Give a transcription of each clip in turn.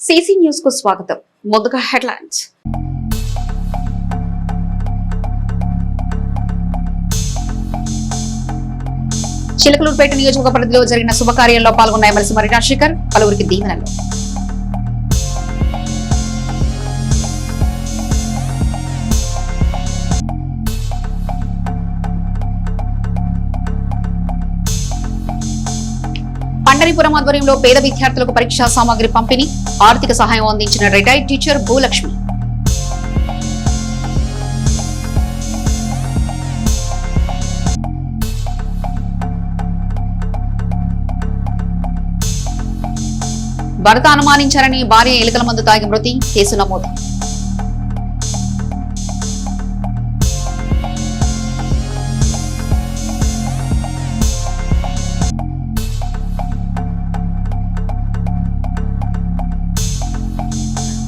CC news को स्वागतम। ముందుగా హెడ్లైన్స్। చిలకలూరుపేట నియోజకవర్గ పరిధిలో జరిగిన శుభకార్యాల్లో పాల్గొన్న ఎమ్మెల్సీ మరి రాజశేఖర్ పలువురికి దీవెనలు। పండరీపురం ఆధ్వర్యంలో పేద విద్యార్థులకు పరీక్షా సామాగ్రి పంపిణీ, ఆర్థిక సహాయం అందించిన రిటైర్డ్ టీచర్ భూలక్ష్మి। భర్త అనుమానించారని భార్య ఎలుకల మందు తాగి మృతి, కేసు నమోదు।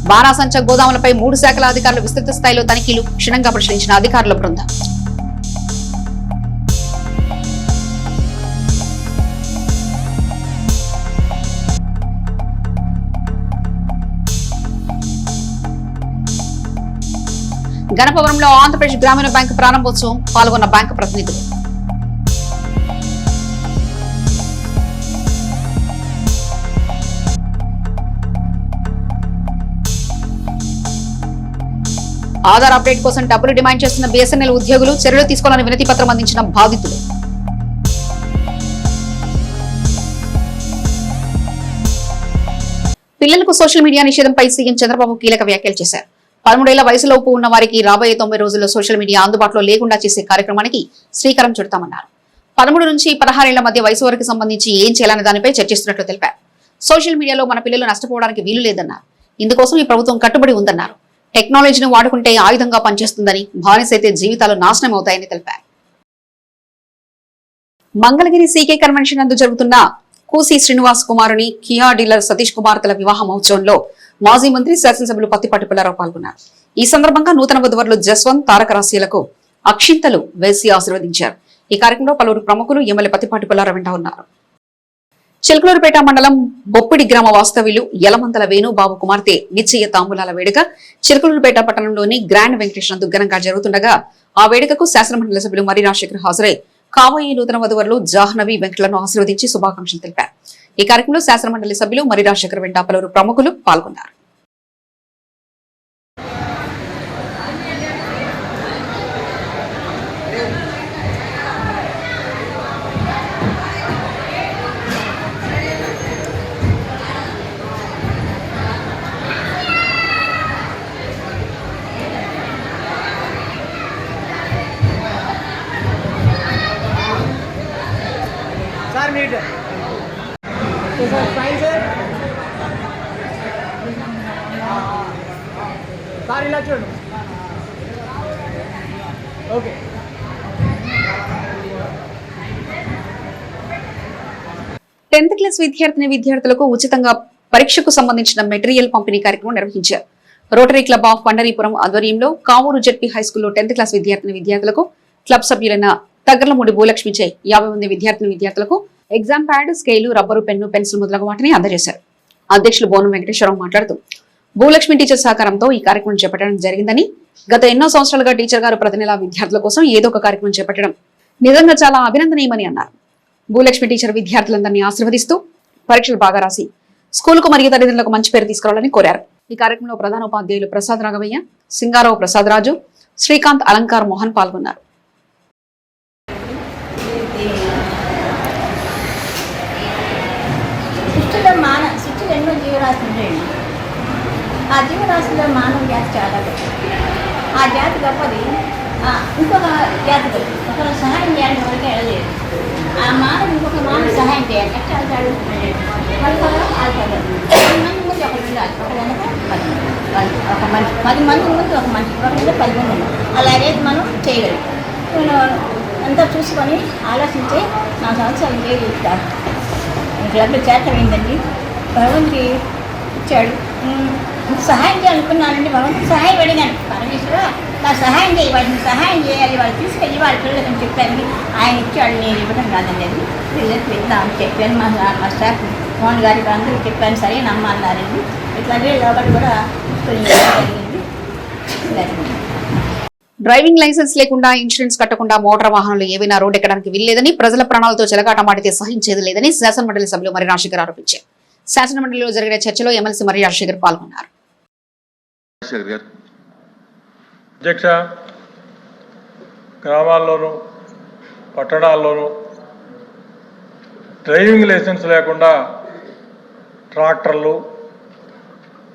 బారాసంచ గోదాములపై 3 శాఖల అధికారులు విస్తృత స్థాయిలో తనిఖీలు, క్షుణ్ణంగా పరిశీలించిన అధికారుల బృందం। గణపవరంలో ఆంధ్రప్రదేశ్ గ్రామీణ బ్యాంకు ప్రారంభోత్సవం, పాల్గొన్న బ్యాంకు ప్రతినిధులు। ఆధార్ అప్డేట్ కోసం డబ్బులు డిమాండ్ చేస్తున్న బీఎస్ఎన్ఎల్ ఉద్యోగులు, చర్యలు తీసుకోవాలని వినతి పత్రం అందించిన బాధితులు। పిల్లలకు సోషల్ మీడియా నిషేధంపై సీఎం చంద్రబాబు కీలక వ్యాఖ్యలు చేశారు। 13 ఏళ్ల వయసులోపు ఉన్న వారికి రాబోయే 90 రోజుల్లో సోషల్ మీడియా అందుబాటులో లేకుండా చేసే కార్యక్రమానికి శ్రీకారం చుడతామన్నారు। 13 నుంచి 16 ఏళ్ల మధ్య వయసు వరకు సంబంధించి ఏం చేయాలనే దానిపై చర్చిస్తున్నట్లు తెలిపారు। సోషల్ మీడియాలో మన పిల్లలు నష్టపోవడానికి వీలు లేదన్నారు। ఇందుకోసం ఈ ప్రభుత్వం కట్టుబడి ఉందన్నారు। టెక్నాలజీని వాడుకుంటే ఆయుధంగా పనిచేస్తుందని, బానిసైతే జీవితాలు నాశనం అవుతాయని తెలిపారు। మంగళగిరి సీకే కన్వెన్షన్ నందు జరుగుతున్న కూసి శ్రీనివాస్ కుమారుని కియా డీలర్ సతీష్ కుమార్తెల వివాహ మహోత్సవంలో మాజీ మంత్రి శాసనసభ్యులు పత్తిపాటి పుల్లారావు పాల్గొన్నారు। ఈ సందర్భంగా నూతన వధువరులు జస్వంత్, తారక రాశిలకు అక్షింతలు వేసి ఆశీర్వదించారు। ఈ కార్యక్రమంలో పలువురు ప్రముఖులు ఎమ్మెల్యే పత్తిపాటి పుల్లారావు వెంట ఉన్నారు। చిలకలూరుపేట మండలం బొప్పిడి గ్రామ వాస్తవ్యులు యలమంతల వేణుబాబు కుమార్తె నిశ్చయ తాంబూలాల వేడుక చిలకలూరుపేట పట్టణంలోని గ్రాండ్ వెంకటేష్ నందు ఘనంగా జరుగుతుండగా ఆ వేడుకకు శాసనమండలి సభ్యులు మరి రాజశేఖర్ హాజరై కాబోయే నూతన వధువరులు జాహ్నవి వెంకటలను ఆశీర్వదించి శుభాకాంక్షలు తెలిపారు। ఈ కార్యక్రమంలో శాసనమండలి సభ్యులు మరి రాజశేఖర్ వెంట పలువురు ప్రముఖులు పాల్గొన్నారు। ఓకే 10th క్లాస్ విద్యార్థులకు ఉచితంగా పరీక్షకు సంబంధించిన మెటీరియల్ పంపిణీ కార్యక్రమం నిర్వహించారు। రోటరీ క్లబ్ ఆఫ్ పండరీపురం ఆధ్వర్యంలో కావూరు జెడ్పీ హైస్కూల్లో 10th క్లాస్ విద్యార్థులకు క్లబ్ సభ్యులైన తగ్గర్లమూడి భూలక్ష్మిచే 50 మంది విద్యార్థులకు exam pad, scale, rubber, pen, pencil మొదలగు వాటిని అందజేశారు। అధ్యక్షులు బోనం వెంకటేశ్వరరావు మాట్లాడుతూ భూలక్ష్మి టీచర్ సహకారంతో ఈ కార్యక్రమం చేపట్టడం జరిగిందని, గత ఎన్నో సంవత్సరాలుగా టీచర్ గారు ప్రతి నెల విద్యార్థుల కోసం ఏదో ఒక కార్యక్రమం చేపట్టడం నిజంగా చాలా అభినందనీయమని అన్నారు। భూలక్ష్మి టీచర్ విద్యార్థులందరినీ ఆశీర్వదిస్తూ పరీక్షలు బాగా రాసి స్కూలుకు మరియు తల్లిదండ్రులకు మంచి పేరు తీసుకురావాలని కోరారు। ఈ కార్యక్రమంలో ప్రధాన ఉపాధ్యాయులు ప్రసాద్ రాఘవయ్య, సింగారావు ప్రసాద్ రాజు, శ్రీకాంత్, అలంకార్ మోహన్ పాల్గొన్నారు। ఎన్నో జీవరాశులు ఉంటాయండి। ఆ జీవరాశుల్లో మానవ జాతి చాలా గొప్పది। ఆ జాతి గొప్పది, ఇంకొక జాతి గొప్పది। ఒకరు సహాయం చేయాలని ఎవరికి వెళ్ళలేదు। ఆ మానవుడు ఇంకొక మానవ సహాయం చేయాలి, ఎట్లా వెళ్తాడు? పలుకలో ఆల్పడదు। 10 మంది ముందు ఒకరు ఉండాలి, ఒకరు వెనక 10 మనిషి, 10 మంది ముందు ఒక మనిషి, ఒకరి 10 మంది ఉండాలి। అలాగే మనం చేయగలం। అంతా చూసుకొని ఆలోచించి నా సంవత్సరాలు చేయగలుగుతారు। క్లబ్లో చేరటం ఏంటండి, భగవంతుడి ఇచ్చాడు, సహాయం చేయాలనుకున్నానండి, భగవంతుడు సహాయం అడిగాను, పరమేశ్వర నాకు సహాయం చేయి, వాటిని సహాయం చేయాలి, వాళ్ళు తీసుకెళ్ళి వాళ్ళ పిల్లలని చెప్పాను, ఆయన ఇచ్చాడు, నేను ఇవ్వడం కాదండి, అది పిల్లలకి వెళ్దామని చెప్పాను మా స్టాఫ్ మోహన్ గారికి అందరూ చెప్పాను, సరే నమ్మన్నారండి. ఇట్లా వీళ్ళు ఒకటి కూడా తీసుకొని జరిగింది. డ్రైవింగ్ లైసెన్స్ లేకుండా ఇన్సూరెన్స్ కట్టకుండా మోటార్ వాహనాలు ఏవైనా రోడ్డు ఎక్కడానికి వీల్లేదని, ప్రజల ప్రాణాలతో చెలగాటమాడితే సహించేది లేదని శాసనమండలి సభ్యులు మరి రాజశేఖర్ ఆరోపించారు. శాసనమండలిలో జరిగిన చర్చలో ఎమ్మెల్సీ మరి రాజశేఖర్ పాల్గొన్నారు. అధ్యక్ష, గ్రామాల్లోనూ పట్టణాల్లోనూ డ్రైవింగ్ లైసెన్స్ లేకుండా ట్రాక్టర్లు,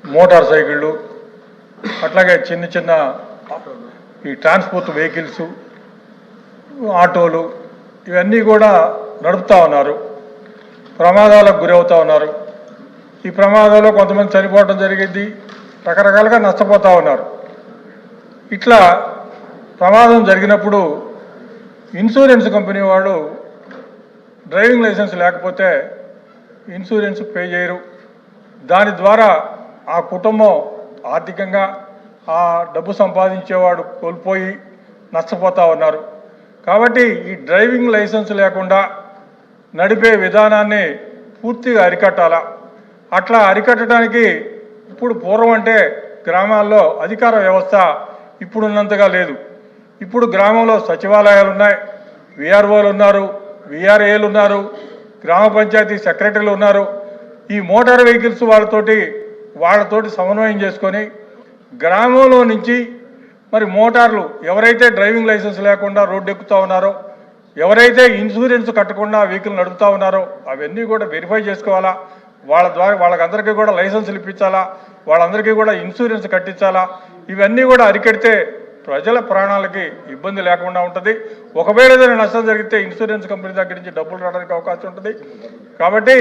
మోటార్ సైకిళ్ళు, అట్లాగే చిన్న చిన్న ఈ ట్రాన్స్పోర్ట్ వెహికల్స్, ఆటోలు ఇవన్నీ కూడా నడుపుతూ ఉన్నారు. ప్రమాదాలకు గురవుతూ ఉన్నారు. ఈ ప్రమాదాల్లో కొంతమంది చనిపోవడం జరిగింది, రకరకాలుగా నష్టపోతూ ఉన్నారు. ఇట్లా ప్రమాదం జరిగినప్పుడు ఇన్సూరెన్స్ కంపెనీ వాళ్ళు డ్రైవింగ్ లైసెన్స్ లేకపోతే ఇన్సూరెన్స్ పే చేయరు. దాని ద్వారా ఆ కుటుంబం ఆర్థికంగా ఆ డబ్బు సంపాదించేవాడు కోల్పోయి నష్టపోతూ ఉన్నారు. కాబట్టి ఈ డ్రైవింగ్ లైసెన్స్ లేకుండా నడిపే విధానాన్ని పూర్తిగా అరికట్టాలా. అట్లా అరికట్టడానికి ఇప్పుడు పూర్వం అంటే గ్రామాల్లో అధికార వ్యవస్థ ఇప్పుడున్నంతగా లేదు. ఇప్పుడు గ్రామంలో సచివాలయాలు ఉన్నాయి, విఆర్ఓలు ఉన్నారు, విఆర్ఏలు ఉన్నారు, గ్రామ పంచాయతీ సెక్రటరీలు ఉన్నారు. ఈ మోటార్ వెహికల్స్ వాళ్ళతోటి సమన్వయం చేసుకొని గ్రామంలో నుంచి మరి మోటార్లు ఎవరైతే డ్రైవింగ్ లైసెన్స్ లేకుండా రోడ్డు ఎక్కుతూ ఉన్నారో, ఎవరైతే ఇన్సూరెన్స్ కట్టకుండా వెహికల్ నడుపుతూ ఉన్నారో అవన్నీ కూడా వెరిఫై చేసుకోవాలా. వాళ్ళ ద్వారా వాళ్ళకందరికీ కూడా లైసెన్సులు ఇప్పించాలా, వాళ్ళందరికీ కూడా ఇన్సూరెన్స్ కట్టించాలా. ఇవన్నీ కూడా అరికడితే ప్రజల ప్రాణాలకి ఇబ్బంది లేకుండా ఉంటుంది. ఒకవేళ ఏదైనా నష్టం జరిగితే ఇన్సూరెన్స్ కంపెనీ దగ్గర నుంచి డబ్బులు రావడానికి అవకాశం ఉంటుంది. కాబట్టి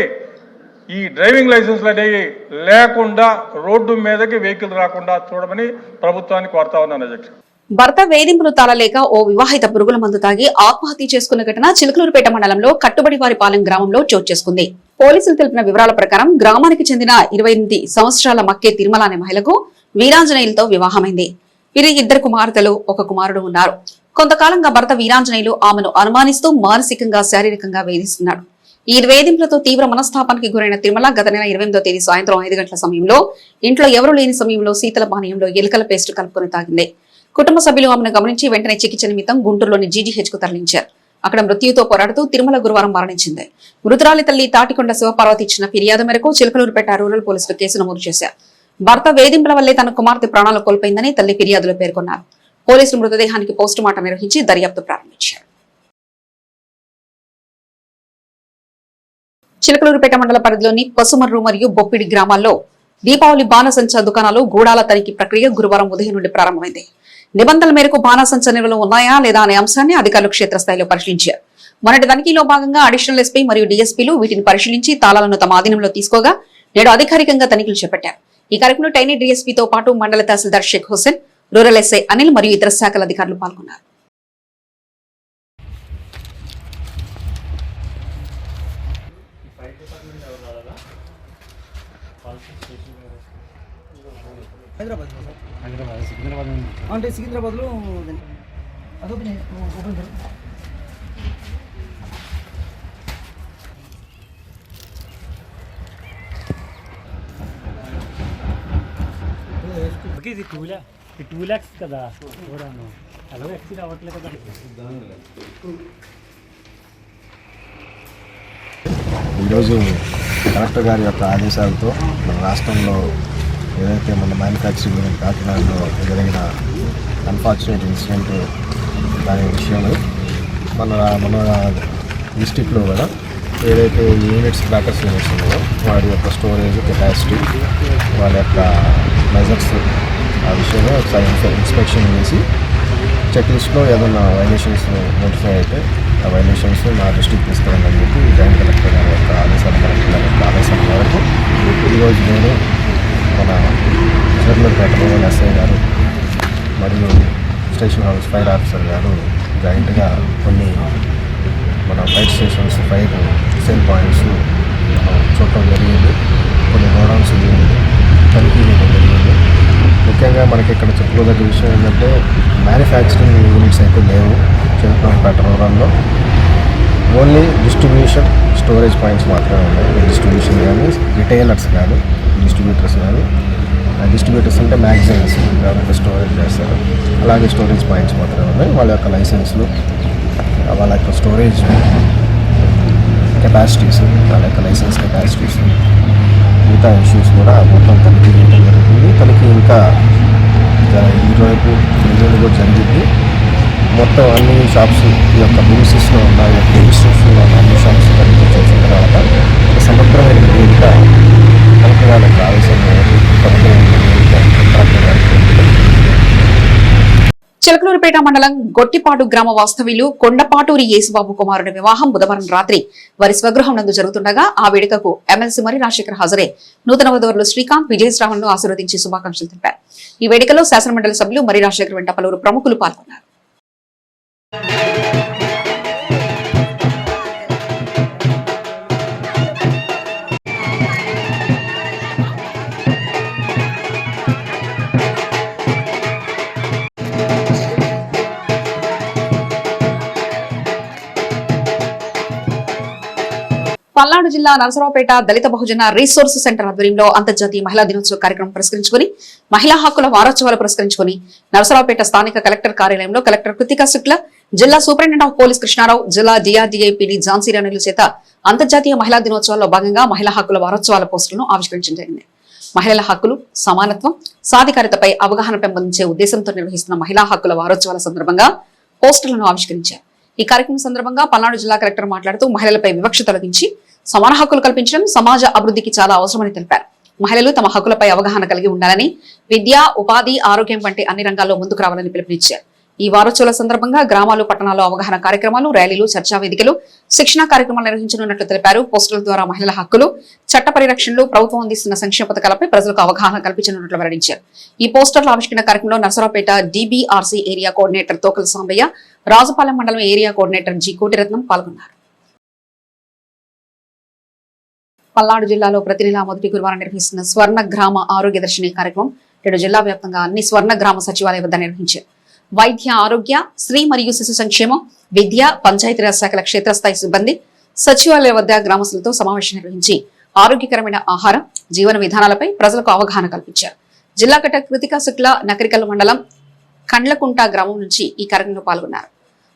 ఈ డ్రైవింగ్ లైసెన్స్లు అనేవి లేకుండా రోడ్డు మీదకి వెహికల్ రాకుండా చూడమని ప్రభుత్వాన్ని కోరుతా ఉన్నాను అధ్యక్ష. భర్త వేధింపులు తాళలేక ఓ వివాహిత పురుగుల మందు తాగి ఆత్మహత్య చేసుకున్న ఘటన చిలకలూరుపేట మండలంలో కట్టుబడివారిపాలెం గ్రామంలో చోటు చేసుకుంది. పోలీసులు తెలిపిన వివరాల ప్రకారం గ్రామానికి చెందిన 28 సంవత్సరాల మక్కే తిరుమల అనే మహిళకు వీరాంజనేయులతో వివాహమైంది. వీరి 2 కుమార్తెలు, 1 కుమారుడు ఉన్నారు. కొంతకాలంగా భర్త వీరాంజనేయులు ఆమెను అనుమానిస్తూ మానసికంగా, శారీరకంగా వేధిస్తున్నాడు. ఈ వేధింపులతో తీవ్ర మనస్తాపానికి గురైన తిరుమల గత నెల 28వ తేదీ సాయంత్రం 5 గంటల సమయంలో ఇంట్లో ఎవరూ లేని సమయంలో శీతల పానీయంలో ఎలుకల పేస్ట్ కలుపుకొని తాగింది. కుటుంబ సభ్యులు ఆమెను గమనించి వెంటనే చికిత్స నిమిత్తం గుంటూరులోని జీజీహెచ్ కు తరలించారు. అక్కడ మృత్యుతో పోరాడుతూ తిరుమల గురువారం మరణించింది. మృతురాలి తల్లి తాటికొండ శివపార్వతి ఇచ్చిన ఫిర్యాదు మేరకు చిలకలూరుపేట రూరల్ పోలీసులు కేసు నమోదు చేశారు. భర్త వేధింపుల వల్లే తన కుమార్తె ప్రాణాలు కోల్పోయిందని తల్లి ఫిర్యాదులో పేర్కొన్నారు. పోలీసులు మృతదేహానికి పోస్టుమార్టం నిర్వహించి దర్యాప్తు ప్రారంభించారు. చిలకలూరుపేట మండల పరిధిలోని పసుమర్రు మరియు బొప్పిడి గ్రామాల్లో దీపావళి బాణసంచా దుకాణాలు గూడాల తనిఖీ ప్రక్రియ గురువారం ఉదయం నుండి ప్రారంభమైంది. నిబంధనల మేరకు బాణసంచా నిల్వలు ఉన్నాయా లేదా అనే అంశాన్ని అధికారులు క్షేత్రస్థాయిలో పరిశీలించారు. మొన్నటి తనిఖీలో భాగంగా అడిషనల్ ఎస్పీ మరియు డీఎస్పీలు వీటిని పరిశీలించి తాళాలను తమ ఆధీనంలో తీసుకోగా నేడు అధికారికంగా తనిఖీలు చేపట్టారు. ఈ కార్యక్రమంలో టైనీ డీఎస్పీతో పాటు మండల తహసీల్దార్ షేక్ హుసేన్, రూరల్ ఎస్ఐ అనిల్ మరియు ఇతర శాఖల అధికారులు పాల్గొన్నారు. అంటే సికింద్రాబాద్లో అదొకటి ఓపెన్ చేయండి. ఇది 2 lakhs కదా చూడాను అలాగే ఎక్సీడ్ అవ్వట్లేదు కదా. ఈరోజు కలెక్టర్ గారి యొక్క ఆదేశాలతో మన రాష్ట్రంలో ఏదైతే మన మ్యానుఫ్యాక్చరింగ్ కాకినాడలో జరిగిన అన్ఫార్చునేట్ ఇన్సిడెంట్ దాని విషయంలో మన డిస్టిక్లో కూడా ఏదైతే యూనిట్స్ క్రాకర్స్ యూనిట్స్ ఉన్నాయో వాటి యొక్క స్టోరేజ్ కెపాసిటీ, వాళ్ళ యొక్క మెజర్స్ ఆ విషయంలో ఒకసారి ఇన్స్పెక్షన్ చేసి చెక్ లిస్ట్లో ఏదైనా వైలేషన్స్ నోటిఫై అయితే ఆ వైలేషన్స్ మా దృష్టికి తీసుకురాలని చెప్పి జాయింట్ కలెక్టర్ గారి యొక్క ఆదేశాల మేరకు ఈరోజు నేను మన చిలకలూరుపేట రూరల్ ఎస్ఐ గారు మరియు స్టేషన్ హౌస్ ఫైర్ ఆఫీసర్ గారు జాయింట్గా కొన్ని మన fire stations, fire sale points చూడటం జరిగింది. కొన్ని గోడౌన్స్ తనిఖీ చేయడం జరిగింది. ముఖ్యంగా మనకి ఇక్కడ చెప్పుకోదగ్గ విషయం ఏంటంటే మ్యానుఫ్యాక్చరింగ్ యూనిట్స్ అయితే లేవు చిలకలూరుపేట రూరల్లో. ఓన్లీ డిస్ట్రిబ్యూషన్, స్టోరేజ్ పాయింట్స్ మాత్రమే ఉన్నాయి. డిస్ట్రిబ్యూషన్ కానీ రిటైలర్స్ కానీ డిస్ట్రిబ్యూటర్స్ కానీ, డిస్ట్రిబ్యూటర్స్ అంటే మ్యాగజైన్స్ కాబట్టి స్టోరేజ్ చేస్తారు. అలాగే స్టోరేజ్ పాయింట్స్ మాత్రమే ఉన్నాయి. వాళ్ళ యొక్క లైసెన్స్లు, వాళ్ళ యొక్క స్టోరేజ్ కెపాసిటీస్, వాళ్ళ యొక్క లైసెన్స్ కెపాసిటీస్, మిగతా ఇష్యూస్ కూడా మొత్తం తనిఖీ చేయడం జరుగుతుంది. తనిఖీ ఇంకా ఈరోజు కూడా జరిగింది. మొత్తం అన్ని షాప్స్ ఈ యొక్క ప్రిమిసెస్లో ఉన్న రిజిస్ట్రేషన్లో ఉన్న అన్ని షాప్స్ తనిఖీ చేసిన తర్వాత ఒక సమగ్రమైన నివేదిక కలెక్టర్ గారికి ఆవేశంగా సమగ్రమైన నివేదిక కలెక్టర్ గారికి చిలకలూరుపేట మండలం గొట్టిపాటు గ్రామ వాస్తవ్యులు కొండపాటూరి యేసుబాబు కుమారుడి వివాహం బుధవారం రాత్రి వారి స్వగృహం నందు జరుగుతుండగా ఆ వేడుకకు ఎమ్మెల్సీ మరి రాజశేఖర్ హాజరై నూతన వధువరులు శ్రీకాంత్ విజయశ్రావణ్ను ఆశీర్వదించి శుభాకాంక్షలు తెలిపారు. ఈ వేడుకలో శాసనమండలి సభ్యులు మరి రాజశేఖర్ వెంట పలువురు ప్రముఖులు పాల్గొన్నారు. పల్నాడు జిల్లా నరసరావుపేట దళిత బహుజన రీసోర్స్ సెంటర్ ఆధ్వర్యంలో అంతర్జాతీయ మహిళా దినోత్సవ కార్యక్రమం పురస్కరించుకుని మహిళా హక్కుల వారోత్సవాలు పురస్కరించుకుని నరసరావుపేట స్థానిక కలెక్టర్ కార్యాలయంలో కలెక్టర్ కృతికా శుక్ల, జిల్లా సూపరింటెండెంట్ ఆఫ్ పోలీస్ కృష్ణారావు, జిల్లా డిఆర్డీఐ పిడి ఝాన్సీ రాణిల చేత అంతర్జాతీయ మహిళా దినోత్సవాల్లో భాగంగా మహిళా హక్కుల వారోత్సవాల పోస్టులను ఆవిష్కరించడం జరిగింది. మహిళల హక్కులు, సమానత్వం, సాధికారతపై అవగాహన పెంపొందించే ఉద్దేశంతో నిర్వహిస్తున్న మహిళా హక్కుల వారోత్సవాల సందర్భంగా పోస్టులను ఆవిష్కరించారు. ఈ కార్యక్రమం సందర్భంగా పల్నాడు జిల్లా కలెక్టర్ మాట్లాడుతూ మహిళలపై వివక్ష తొలగించి సమాన హక్కులు కల్పించడం సమాజ అభివృద్ధికి చాలా అవసరమని తెలిపారు. మహిళలు తమ హక్కులపై అవగాహన కలిగి ఉండాలని, విద్య, ఉపాధి, ఆరోగ్యం వంటి అన్ని రంగాల్లో ముందుకు రావాలని పిలుపునిచ్చారు. ఈ వారోత్సవాల సందర్భంగా గ్రామాలు, పట్టణాల్లో అవగాహన కార్యక్రమాలు, ర్యాలీలు, చర్చా వేదికలు, శిక్షణా కార్యక్రమాలు నిర్వహించనున్నట్లు తెలిపారు. పోస్టుల ద్వారా మహిళల హక్కులు, చట్ట పరిరక్షణలు, ప్రభుత్వం అందిస్తున్న సంక్షేమ పథకాలపై ప్రజలకు అవగాహన కల్పించనున్నట్లు వెల్లడించారు. ఈ పోస్టర్ల ఆవిష్కరణ కార్యక్రమంలో నరసరావుపేట డిబిఆర్సీ ఏరియా కోఆర్డినేటర్ తోకల సాంబయ్య, రాజుపాలెం మండలం ఏరియా కోఆర్డినేటర్ జి కోటిరత్నం పాల్గొన్నారు. పల్నాడు జిల్లాలో ప్రతి నెలా మొదటి గురువారం నిర్వహిస్తున్న స్వర్ణ గ్రామ ఆరోగ్య దర్శిని కార్యక్రమం నేడు జిల్లా వ్యాప్తంగా అన్ని స్వర్ణ గ్రామ సచివాలయ వద్ద నిర్వహించారు. వైద్య, ఆరోగ్య, స్త్రీ మరియు శిశు సంక్షేమం, విద్య, పంచాయతీరాజ్ శాఖల క్షేత్రస్థాయి సిబ్బంది సచివాలయ వద్ద గ్రామస్తులతో సమావేశం నిర్వహించి ఆరోగ్యకరమైన ఆహారం, జీవన విధానాలపై ప్రజలకు అవగాహన కల్పించారు. జిల్లా కలెక్టర్ కృతికా శుక్ల నకరికల్ మండలం కండ్లకుంట గ్రామం నుంచి ఈ కార్యక్రమంలో పాల్గొన్నారు.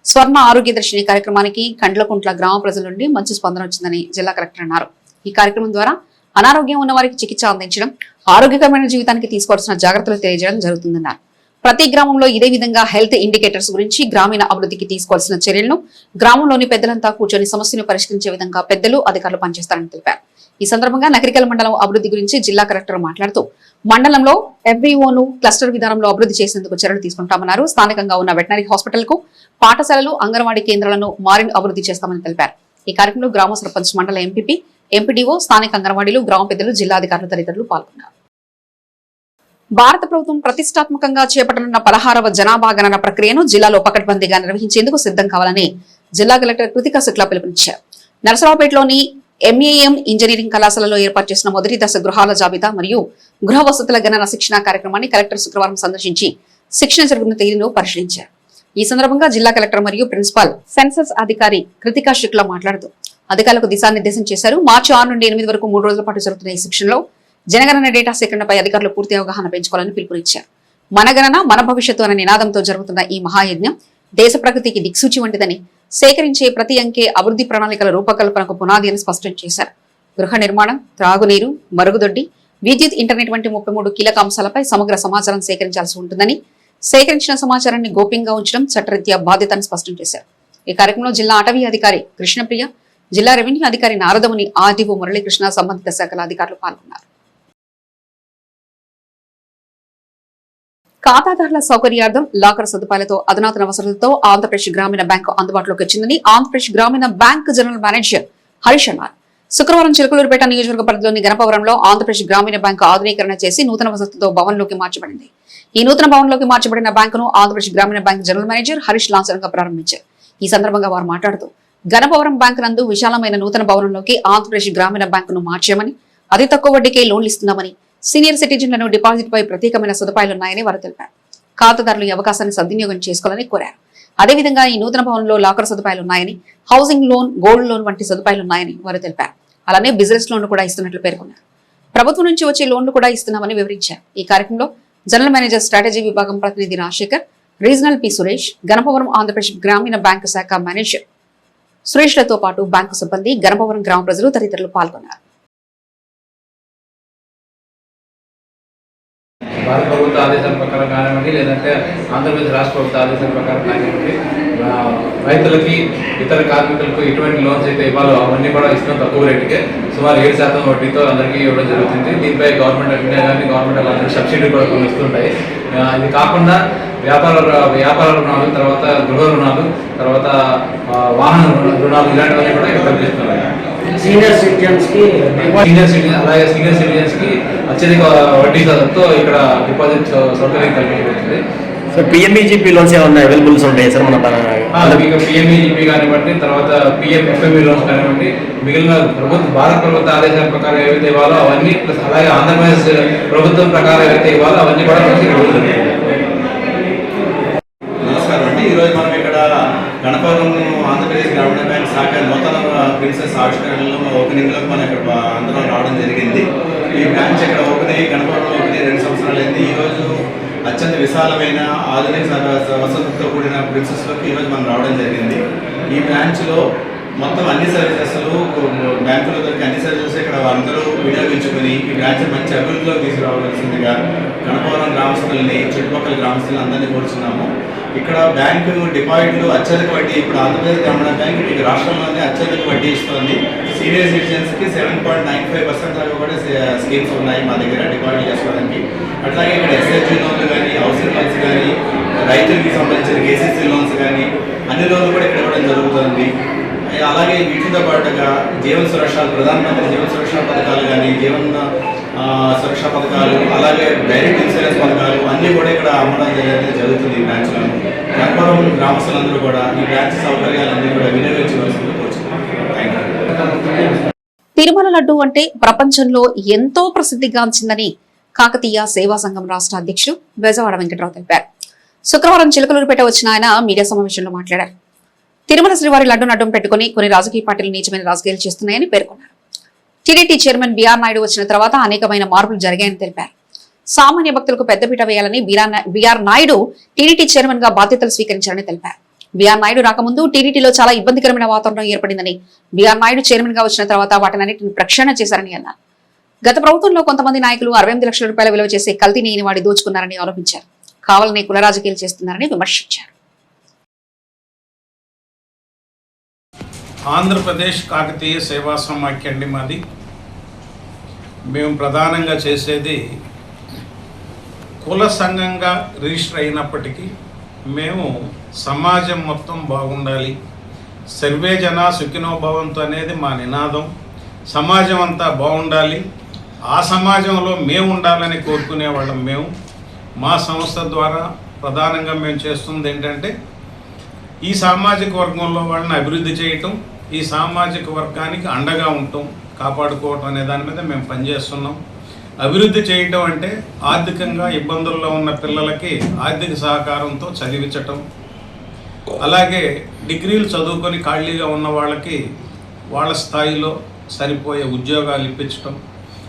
స్వర్ణ ఆరోగ్య దర్శిని కార్యక్రమానికి కండ్లకుంట్ల గ్రామ ప్రజల నుండి మంచి స్పందన వచ్చిందని జిల్లా కలెక్టర్ అన్నారు. ఈ కార్యక్రమం ద్వారా అనారోగ్యం ఉన్న వారికి చికిత్స అందించడం, ఆరోగ్యకరమైన జీవితానికి తీసుకోవాల్సిన జాగ్రత్తలు తెలియజేయడం జరుగుతుందన్నారు. ప్రతి గ్రామంలో ఇదే విధంగా హెల్త్ ఇండికేటర్స్ గురించి, గ్రామీణ అభివృద్ధికి తీసుకోవాల్సిన చర్యలను గ్రామంలోని పెద్దలంతా కూర్చొని సమస్యను పరిష్కరించే విధంగా పెద్దలు, అధికారులు పనిచేస్తారని తెలిపారు. ఈ సందర్భంగా నకరికల్ మండలం అభివృద్ధి గురించి జిల్లా కలెక్టర్ మాట్లాడుతూ మండలంలో FVOను క్లస్టర్ విధానంలో అభివృద్ధి చేసేందుకు చర్యలు తీసుకుంటామన్నారు. స్థానికంగా ఉన్న వెటనరీ హాస్పిటల్ కు, పాఠశాలలు, అంగన్వాడీ కేంద్రాలను మారిన్ అభివృద్ధి చేస్తామని తెలిపారు. ఈ కార్యక్రమంలో గ్రామ సర్పంచ్, మండల ఎంపీపీ, ఎంపీడీఓ, స్థానిక అంగన్వాడీలు, గ్రామ పెద్దలు, జిల్లాధికారులు తదితరులు పాల్గొన్నారు. భారత ప్రభుత్వం ప్రతిష్టాత్మకంగా చేపట్టనున్న 16వ జనాభా గణన ప్రక్రియను జిల్లాలో పకడ్బందీగా నిర్వహించేందుకు సిద్ధం కావాలని జిల్లా కలెక్టర్ కృతికా శుక్ల పిలుపునిచ్చారు. నరసరావుపేటలోని MEAM ఇంజనీరింగ్ కళాశాలలో ఏర్పాటు చేసిన మొదటి దశ గృహాల జాబితా మరియు గృహ వసతుల గణన శిక్షణా కార్యక్రమాన్ని కలెక్టర్ శుక్రవారం సందర్శించి శిక్షణ జరుగుతున్న తీరును పరిశీలించారు. ఈ సందర్భంగా జిల్లా కలెక్టర్ మరియు ప్రిన్సిపాల్ సెన్సస్ అధికారి కృతికా శుక్ల మాట్లాడుతూ అధికారులకు దిశానిర్దేశం చేశారు. మార్చి 6 నుండి 8 వరకు 3 రోజుల పాటు జరుగుతున్న ఈ శిక్షణలో జనగణన డేటా సేకరణపై అధికారులు పూర్తి అవగాహన పెంచుకోవాలని పిలుపునిచ్చారు. మన గణన మన భవిష్యత్తు అనే నినాదంతో జరుగుతున్న ఈ మహాయజ్ఞం దేశ ప్రగతికి దిక్సూచి వంటిదని, సేకరించే ప్రతి అంకె అభివృద్ధి ప్రణాళికల రూపకల్పనకు పునాది అని స్పష్టం చేశారు. గృహ నిర్మాణం, త్రాగునీరు, మరుగుదొడ్డి, విద్యుత్, ఇంటర్నెట్ వంటి 33 కీలక అంశాలపై సమగ్ర సమాచారం సేకరించాల్సి ఉంటుందని, సేకరించిన సమాచారాన్ని గోప్యంగా ఉంచడం చట్టరీత్యా బాధ్యతని స్పష్టం చేశారు. ఈ కార్యక్రమంలో జిల్లా అటవీ అధికారి కృష్ణప్రియ, జిల్లా రెవెన్యూ అధికారి నారదముని, ఆర్డీఓ మురళీకృష్ణ, సంబంధిత శాఖల అధికారులు పాల్గొన్నారు. ఖాతాదారుల సౌకర్యార్థం లాకర్ సదుపాయాలతో అధునాతన వసతులతో ఆంధ్రప్రదేశ్ గ్రామీణ బ్యాంకు అందుబాటులోకి వచ్చిందని ఆంధ్రప్రదేశ్ గ్రామీణ బ్యాంక్ జనరల్ మేనేజర్ హరీష్ అన్నారు. శుక్రవారం చిలకలూరుపేట నియోజకవర్గ పరిధిలోని గణపవరంలో ఆంధ్రప్రదేశ్ గ్రామీణ బ్యాంకు ఆధునీకరణ చేసి నూతన వసతులతో భవన్లోకి మార్చబడింది. ఈ నూతన భవన్లోకి మార్చబడిన బ్యాంకును ఆంధ్రప్రదేశ్ గ్రామీణ బ్యాంక్ జనరల్ మేనేజర్ హరీష్ లాంఛనంగా ప్రారంభించారు. ఈ సందర్భంగా వారు మాట్లాడుతూ గణపవరం బ్యాంకు నందు విశాలమైన నూతన భవనంలోకి ఆంధ్రప్రదేశ్ గ్రామీణ బ్యాంకును మార్చామని, అతి తక్కువ వడ్డీకే లోన్లు ఇస్తున్నామని, సీనియర్ సిటిజన్లను డిపాజిట్ పై ప్రత్యేకమైన సదుపాయాలున్నాయని వారు తెలిపారు. ఖాతాదారులు ఈ అవకాశాన్ని సద్వినియోగం చేసుకోవాలని కోరారు. అదేవిధంగా ఈ నూతన భవనంలో లాకర్ సదుపాయాలు ఉన్నాయని, హౌసింగ్ లోన్, గోల్డ్ లోన్ వంటి సదుపాయాలున్నాయని వారు తెలిపారు. అలానే బిజినెస్ లోన్లు కూడా ఇస్తున్నట్లు పేర్కొన్నారు. ప్రభుత్వం నుంచి వచ్చే లోన్లు కూడా ఇస్తున్నామని వివరించారు. ఈ కార్యక్రమంలో జనరల్ మేనేజర్ స్ట్రాటజీ విభాగం ప్రతినిధి రాజశేఖర్, రీజనల్ పి సురేష్, గణపవరం ఆంధ్రప్రదేశ్ గ్రామీణ బ్యాంకు శాఖ మేనేజర్ సురేష్లతో పాటు బ్యాంకు సిబ్బంది, గణపవరం గ్రామ ప్రజలు తదితరులు పాల్గొన్నారు. భారత ప్రభుత్వ ఆదేశాల ప్రకారం కానివ్వండి, లేదంటే ఆంధ్రప్రదేశ్ రాష్ట్ర ప్రభుత్వ ఆదేశాల ప్రకారం కానివ్వండి, రైతులకి ఇతర కార్మికులకు ఎటువంటి లోన్స్ అయితే ఇవ్వాలో అవన్నీ కూడా ఇస్తున్నాం తక్కువ రేటుకే, సుమారు 7% వడ్డీతో అందరికీ ఇవ్వడం జరుగుతుంది. దీనిపై గవర్నమెంట్ ఆఫ్ ఇండియా కానీ గవర్నమెంట్ ఆఫ్ సబ్సిడీ కూడా కొన్ని ఇస్తుంటాయి. ఇది కాకుండా వ్యాపార రుణాలు, తర్వాత గృహ రుణాలు, తర్వాత వాహన రుణాలు ఇలాంటివన్నీ కూడా ఇక్కడ కల్పిస్తున్నాయి. సీనియర్ సిటిజన్స్ అలాగే సీనియర్ సిటిజన్స్ కి అత్యధిక వడ్డీ తో ఇక్కడ డిపాజిట్ సౌకర్యం కల్పించబడుతుంది. సో పిఎంఈజీపీ లోన్స్ ఏమన్నా అవైలబుల్స్ ఉంటాయి సార్ మన పిఎంఈజీపీ కానివ్వండి, తర్వాత పిఎంఎఫ్ఎంఈ లోన్స్ కానివ్వండి, మిగిలిన భారత ప్రభుత్వ ఆదేశాల ప్రకారం ఏవైతే ఇవ్వాలో అవన్నీ, ప్లస్ అలాగే ఆంధ్రప్రదేశ్ ప్రభుత్వం ప్రకారం ఏవైతే ఇవ్వాలో అవన్నీ కూడా నమస్కారం అండి. ఈరోజు మనం ఇక్కడ గణపవరం ఆంధ్రప్రదేశ్ గ్రామీణ బ్యాంక్ శాఖ నూతన ప్రిన్సెస్ ఆవిష్కరణలో ఓపెనింగ్లో మనం ఇక్కడ అందరం రావడం జరిగింది. ఈ బ్రాంచ్ ఇక్కడ ఓపెన్ అయ్యి గణపవరంలో ఓపెన్ అయ్యి 2 సంవత్సరాలు అయింది. ఈరోజు అత్యంత విశాలమైన ఆధునిక వసతులతో కూడిన ప్రిన్సెస్లోకి ఈరోజు మనం రావడం జరిగింది. ఈ బ్రాంచ్లో మొత్తం అన్ని సర్వీసెస్లు, బ్యాంకులో దొరికి అన్ని సర్వీసెస్ ఇక్కడ అందరూ వినియోగించుకొని ఈ బ్రాంచ్ మంచి అభివృద్ధిలోకి తీసుకురావాల్సిందిగా గణపవరం గ్రామస్తులని, చుట్టుపక్కల గ్రామస్తులను అందరినీ కోరుచున్నాము. ఇక్కడ బ్యాంకు డిపాజిట్లు అత్యధిక వడ్డీ, ఇప్పుడు ఆంధ్రప్రదేశ్ గ్రామీణ బ్యాంక్ మీకు రాష్ట్రంలోనే అత్యధిక వడ్డీ ఇస్తుంది. సీనియర్ సిటిజన్స్కి 7.95% దాకా కూడా స్కీమ్స్ ఉన్నాయి మా దగ్గర డిపాజిట్ చేసుకోవడానికి. అట్లాగే ఇక్కడ ఎస్హెచ్జీ లోన్లు కానీ, హౌసింగ్ లోన్స్ కానీ, రైతులకి సంబంధించిన కేసీసీ లోన్స్ కానీ అన్ని లోన్లు కూడా ఇక్కడ ఇవ్వడం జరుగుతుంది. అలాగే వీటితో పాటుగా జీవన సురక్ష, ప్రధానమంత్రి జీవన సురక్ష పథకాలు కానీ, జీవన సురక్ష పథకాలు, అలాగే డైరెక్ట్ ఇన్సూరెన్స్ పథకాలు అన్నీ కూడా ఇక్కడ అమ్మడం జరుగుతుంది ఈ బ్రాంచ్లో. గణపవరం గ్రామస్తులందరూ కూడా ఈ బ్రాంచ్ సౌకర్యాలన్నీ కూడా వినియోగించవలసిందిగా కోరుచున్నాం. తిరుమల లడ్డు అంటే ప్రపంచంలో ఎంతో ప్రసిద్ధిగాంచిందని కాకతీయ సేవా సంఘం రాష్ట్ర అధ్యక్షుడు బెజవాడ వెంకటరావు తెలిపారు. శుక్రవారం చిలకలూరుపేట వచ్చిన ఆయన మీడియా సమావేశంలో మాట్లాడారు. తిరుమల శ్రీవారి లడ్డును అడ్డం పెట్టుకుని కొన్ని రాజకీయ పార్టీలు నీచమైన రాజకీయాలు చేస్తున్నాయని పేర్కొన్నారు. టీడీటీ చైర్మన్ బిఆర్ నాయుడు వచ్చిన తర్వాత అనేకమైన మార్పులు జరిగాయని తెలిపారు. సామాన్య భక్తులకు పెద్దపీట వేయాలని బిఆర్ నాయుడు టీడీటీ చైర్మన్ గా బాధ్యతలు స్వీకరించారని తెలిపారు. బిఆర్ నాయుడు రాకముందు టీడీటీలో చాలా ఇబ్బందికరమైన వాతావరణం ఏర్పడిందని, బిఆర్ నాయుడు చైర్మన్ గా వచ్చిన తర్వాత వాటినన్నింటిని ప్రక్షాళన చేశారని అన్నారు. గత ప్రభుత్వంలో కొంతమంది నాయకులు 68 లక్షల రూపాయల విలువ చేసే కల్తీ నెయ్యిని వాడి దోచుకున్నారని ఆరోపించారు. కావాలని కుల రాజకీయాలు చేస్తున్నారని విమర్శించారు. ఆంధ్రప్రదేశ్ కాకతీయ సేవా సమాఖ్య అండి మాది. మేము ప్రధానంగా చేసేది కుల సంఘంగా రిజిస్టర్ అయినప్పటికీ మేము సమాజం మొత్తం బాగుండాలి, సర్వే జన సుఖినో భవంతు అనేది మా నినాదం. సమాజం అంతా బాగుండాలి, ఆ సమాజంలో మేము ఉండాలని కోరుకునే వాళ్ళం మేము. మా సంస్థ ద్వారా ప్రధానంగా మేము చేస్తుంది ఏంటంటే ఈ సామాజిక వర్గంలో వాళ్ళని అభివృద్ధి చేయటం, ఈ సామాజిక వర్గానికి అండగా ఉండటం, కాపాడుకోవటం అనే దాని మీద మేము పనిచేస్తున్నాం. అభివృద్ధి చేయటం అంటే ఆర్థికంగా ఇబ్బందుల్లో ఉన్న పిల్లలకి ఆర్థిక సహకారంతో చదివించటం, అలాగే డిగ్రీలు చదువుకొని ఖాళీగా ఉన్న వాళ్ళకి వాళ్ళ స్థాయిలో సరిపోయే ఉద్యోగాలు ఇప్పించటం,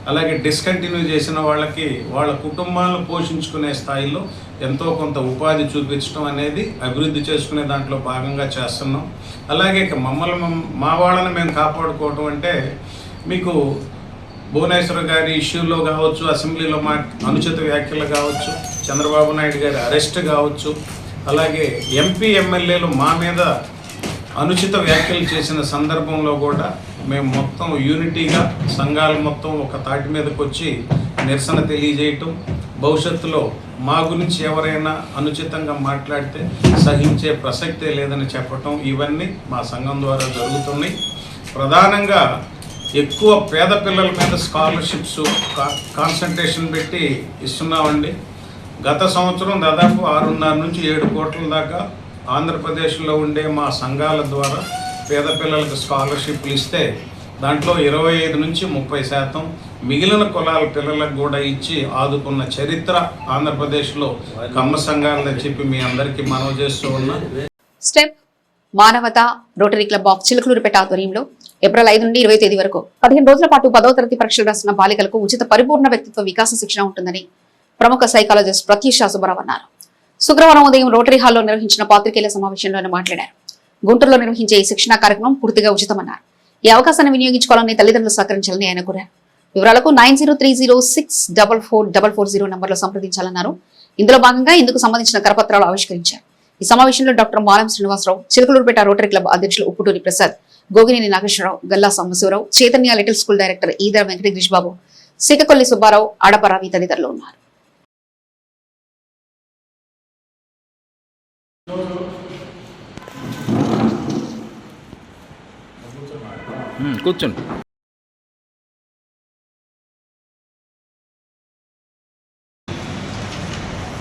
అలాగే డిస్కంటిన్యూ చేసిన వాళ్ళకి వాళ్ళ కుటుంబాలను పోషించుకునే స్థాయిలో ఎంతో కొంత ఉపాధి చూపించడం అనేది అభివృద్ధి చేసుకునే దాంట్లో భాగంగా చేస్తున్నాం. అలాగే మా వాళ్ళని మేము కాపాడుకోవటం అంటే మీకు భువనేశ్వర్ గారి ఇష్యూలో కావచ్చు, అసెంబ్లీలో మా అనుచిత వ్యాఖ్యలు కావచ్చు, చంద్రబాబు నాయుడు గారి అరెస్ట్ కావచ్చు, అలాగే ఎంపీ ఎమ్మెల్యేలు మా మీద అనుచిత వ్యాఖ్యలు చేసిన సందర్భంలో కూడా మేము మొత్తం యూనిటీగా సంఘాలు మొత్తం ఒక తాటి మీదకి వచ్చి నిరసన తెలియజేయటం, భవిష్యత్తులో మా గురించి ఎవరైనా అనుచితంగా మాట్లాడితే సహించే ప్రసక్తే లేదని చెప్పటం, ఇవన్నీ మా సంఘం ద్వారా జరుగుతున్నాయి. ప్రధానంగా ఎక్కువ పేద పిల్లల మీద స్కాలర్షిప్స్ కాన్సన్ట్రేషన్ పెట్టి ఇస్తున్నామండి. గత సంవత్సరం దాదాపు 6.5 నుంచి 7 కోట్ల దాకా ఆంధ్రప్రదేశ్లో ఉండే మా సంఘాల ద్వారా పేద పిల్లలకు స్కాలర్షిప్లు ఇస్తే దాంట్లో 25 నుంచి 30% మిగిలిన కులాల పిల్లలకు కూడా ఇచ్చి ఆదుకున్న చరిత్ర ఆంధ్రప్రదేశ్లో కమ్మ సంఘాలని చెప్పి మీ అందరికీ మనవి చేస్తూ ఉన్నా. స్టెప్ మానవత రోటరీ క్లబ్ ఆఫ్ చిలకలూరుపేట ఆధ్వర్యంలో ఏప్రిల్ 5 నుండి 20 తేదీ వరకు 15 రోజుల పాటు 10వ తరగతి పరీక్షలు రాసిన బాలికలకు ఉచిత పరిపూర్ణ వ్యక్తిత్వ వికాస శిక్షణ ఉంటుందని ప్రముఖ సైకాలజిస్ట్ ప్రత్యూష సుబ్బారావు అన్నారు. శుక్రవారం ఉదయం రోటరీ హాల్లో నిర్వహించిన పాత్రికేయుల సమావేశంలో ఆయన మాట్లాడారు. గుంటూరులో నిర్వహించే ఈ శిక్షణ కార్యక్రమం పూర్తిగా ఉచితమన్నారు. ఈ అవకాశాన్ని వినియోగించుకోవాలని తల్లిదండ్రులు సహకరించాలని ఆయన కోరారు. వివరాలకు 9030644440 నంబర్లో సంప్రదించాలన్నారు. ఇందులో భాగంగా ఇందుకు సంబంధించిన కరపత్రాలు ఆవిష్కరించారు. ఈ సమావేశంలో doctor Malam Srinivasa Rao, Chilakaluripet rotary club అధ్యక్షులు Upputuri Prasad, Gogineni Nageswara Rao, Galla Sambasiva Rao, Chaitanya little school director Edara Venkata Girish Babu, Seekakolli Subba Rao, ఆడపరావి తదితరులు ఉన్నారు. కూర్చోండి.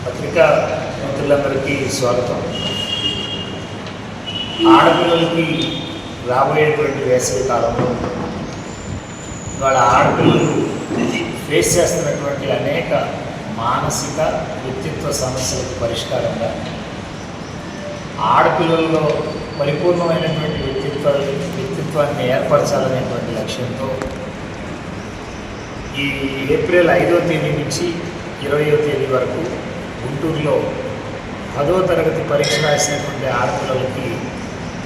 పత్రికా మిత్రులందరికీ స్వాగతం. ఆడపిల్లలకి రాబోయేటువంటి వేసవి కాలంలో వాళ్ళ ఆడపిల్లలు ఫేస్ చేస్తున్నటువంటి అనేక మానసిక వ్యక్తిత్వ సమస్యలకు పరిష్కారంగా ఆడపిల్లల్లో పరిపూర్ణమైనటువంటి వ్యక్తిత్వాన్ని ఏర్పరచాలనేటువంటి లక్ష్యంతో ఈ ఏప్రిల్ 5వ తేదీ నుంచి 20వ తేదీ వరకు గుంటూరులో 10వ తరగతి పరీక్ష రాసినటువంటి ఆడపిల్లలకి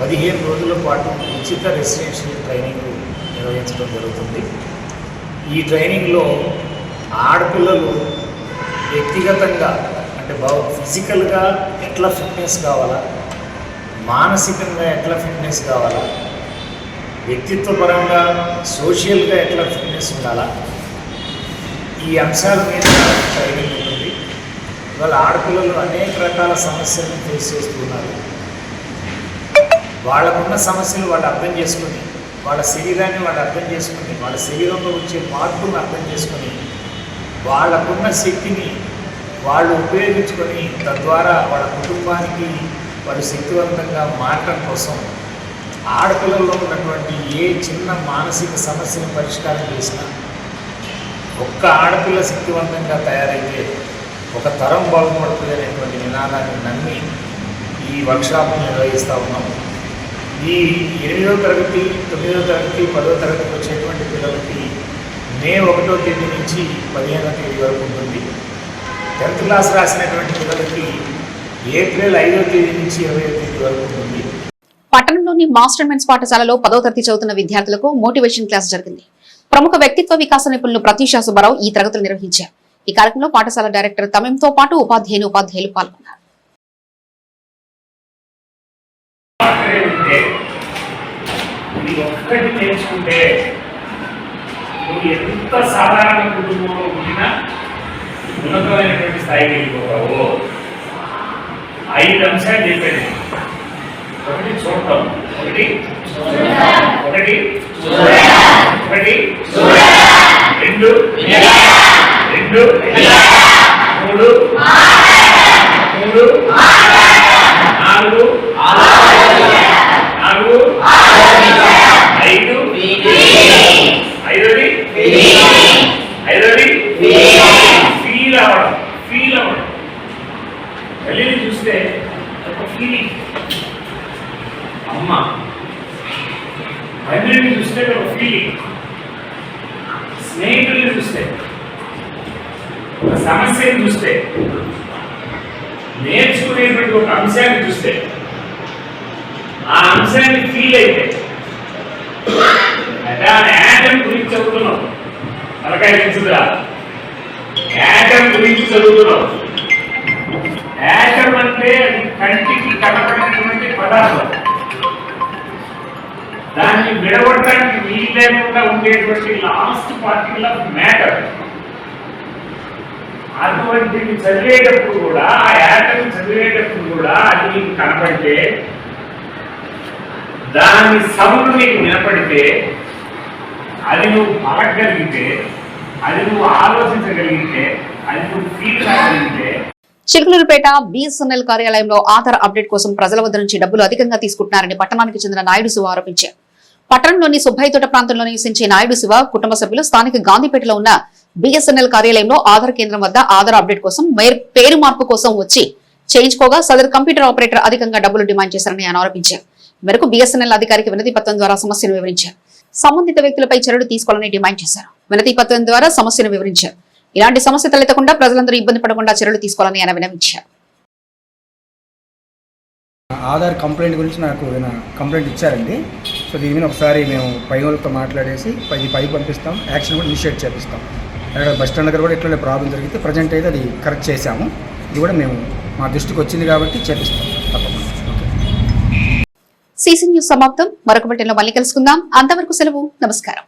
15 రోజుల పాటు ఉచిత రెసిడెన్షియల్ ట్రైనింగ్ నిర్వహించడం జరుగుతుంది. ఈ ట్రైనింగ్లో ఆడపిల్లలు వ్యక్తిగతంగా అంటే ఫిజికల్గా ఎట్లా ఫిట్నెస్ కావాలా, మానసికంగా ఎట్లా ఫిట్నెస్ కావాలా, వ్యక్తిత్వపరంగా సోషల్గా ఎట్లా ఫిట్నెస్ ఉండాలా, ఈ అంశాల మీద ట్రైనింగ్ ఉంటుంది. ఇవాళ ఆడపిల్లలు అనేక రకాల సమస్యలను ఫేస్ చేస్తున్నారు. వాళ్ళకున్న సమస్యలు వాళ్ళు అర్థం చేసుకొని, వాళ్ళ శరీరాన్ని వాళ్ళు అర్థం చేసుకొని, వాళ్ళ శరీరంలో వచ్చే మార్పులను అర్థం చేసుకొని, వాళ్ళకున్న శక్తిని వాళ్ళు ఉపయోగించుకొని తద్వారా వాళ్ళ కుటుంబానికి వాళ్ళు శక్తివంతంగా మారడం కోసం ఆడపిల్లల్లో ఉన్నటువంటి ఏ చిన్న మానసిక సమస్యను పరిష్కారం చేసినా ఒక్క ఆడపిల్ల శక్తివంతంగా తయారైతే ఒక తరం బాగుపడుతుంది అనేటువంటి నినాదాన్ని నమ్మి ఈ వర్క్షాప్ను నిర్వహిస్తూ ఉన్నాం. ఈ 8వ తరగతి, 9వ తరగతి, 10వ తరగతికి వచ్చేటువంటి పిల్లలకి మే 1వ తేదీ నుంచి 15వ తేదీ వరకు ఉంటుంది. 10th క్లాస్ రాసినటువంటి పిల్లలకి ఏప్రిల్ 5వ తేదీ నుంచి 20వ తేదీ వరకు ఉంటుంది. పట్టణంలోని మాస్టర్ మెంట్స్ పాఠశాలలో 10వ తరగతి చదువుతున్న విద్యార్థులకు మోటివేషన్ క్లాస్ జరిగింది. ప్రముఖ వ్యక్తిత్వ వికాస నిపుణులు ప్రత్యూష సుబ్బారావు ఈ తరగతులు నిర్వహించారు. ఈ కార్యక్రమంలో పాఠశాల డైరెక్టర్ తమీంతో పాటు ఉపాధ్యాయులు పాల్గొన్నారు. నేర్చుకుంటే నువ్వు ఎంత సాధారణ కుటుంబంలో పుట్టినా ఉన్నతమైనటువంటి స్థాయికి వెళ్ళిపోతావు. 5 అంశాలు చెప్పాను. ఒకటి చూడటం, ఒకటి 2 3 4 ఐదోది ఫీల్ అవ్వడం. తల్లిని చూస్తే ఒక ఫీలింగ్, అమ్మ. తండ్రిని చూస్తే ఒక ఫీలింగ్, స్నేహితుల్ని చూస్తే, ఒక సమస్యను చూస్తే, నేర్చుకునేటువంటి ఒక అంశాన్ని చూస్తే, ఆ అంశాన్ని ఫీల్ అయితే యాటమ్ గురించి చదువుతున్నాం. తలకాయ తెలుసుదా? యాటమ్ గురించి చదువుతున్నాం. యాటమ్ అంటే అది కంటికి కనపడినటువంటి పదార్థం. దాన్ని విడగొట్టడానికి వీలు లేకుండా ఉండేటువంటి లాస్ట్ పార్టికల్ ఆఫ్ మ్యాటర్. అటువంటిది చదివేటప్పుడు కూడా, ఆ యాటమ్ చదివేటప్పుడు కూడా అది నీకు కనపడితే, దాని సౌండ్ నీకు వినపడితే, అది నువ్వు పలకగలిగితే, అది నువ్వు ఆలోచించగలిగితే, అది నువ్వు ఫీల్ కాగలిగితే. చిలకలూరుపేట బిఎస్ఎన్ఎల్ కార్యాలయంలో ఆధార్ అప్డేట్ కోసం ప్రజల వద్ద నుంచి డబ్బులు అధికంగా తీసుకుంటున్నారని పట్టణానికి చెందిన నాయుడు శివ ఆరోపించారు. పట్టణంలోని సుబ్బయ్యతోట ప్రాంతంలో నివసించే నాయుడు శివ కుటుంబ సభ్యులు స్థానిక గాంధీపేటలో ఉన్న బిఎస్ఎన్ఎల్ కార్యాలయంలో ఆధార్ కేంద్రం వద్ద ఆధార్ అప్డేట్ కోసం పేరు మార్పు కోసం వచ్చి చేయించుకోగా సదరు కంప్యూటర్ ఆపరేటర్ అధికంగా డబ్బులు డిమాండ్ చేశారని ఆయన ఆరోపించారు. మేరకు BSNL అధికారికి వినతి పత్రం ద్వారా సమస్యను వివరించారు. సంబంధిత వ్యక్తులపై చర్యలు తీసుకోవాలని డిమాండ్ చేశారు. వినతి పత్రం ద్వారా సమస్యను వివరించారు. ఇలాంటి సమస్య తలెత్తకుండా ప్రజలందరూ ఇబ్బంది పడకుండా చర్యలు తీసుకోవాలని ఆయన విన్నవించారు. ఆధార్ కంప్లైంట్ గురించి నాకు కంప్లైంట్ ఇచ్చారండి. సో దీని మీద ఒకసారి మేము పై వాళ్ళతో మాట్లాడేసి పై పంపిస్తాం, యాక్షన్ కూడా ఇనిషియేట్ చేపిస్తాం. అక్కడ బస్ స్టాండ్ దగ్గర కూడా ఇట్లా ప్రాబ్లం జరిగితే ప్రజెంట్ అయితే అది కరెక్ట్ చేశాము. ఇది కూడా మేము మా దృష్టికి వచ్చింది కాబట్టి చేపిస్తాం తప్పకుండా. CC న్యూస్ సమాప్తం. మరొక బులెటిన్లో మళ్ళీ కలుసుకుందాం. అంతవరకు సెలవు. నమస్కారం.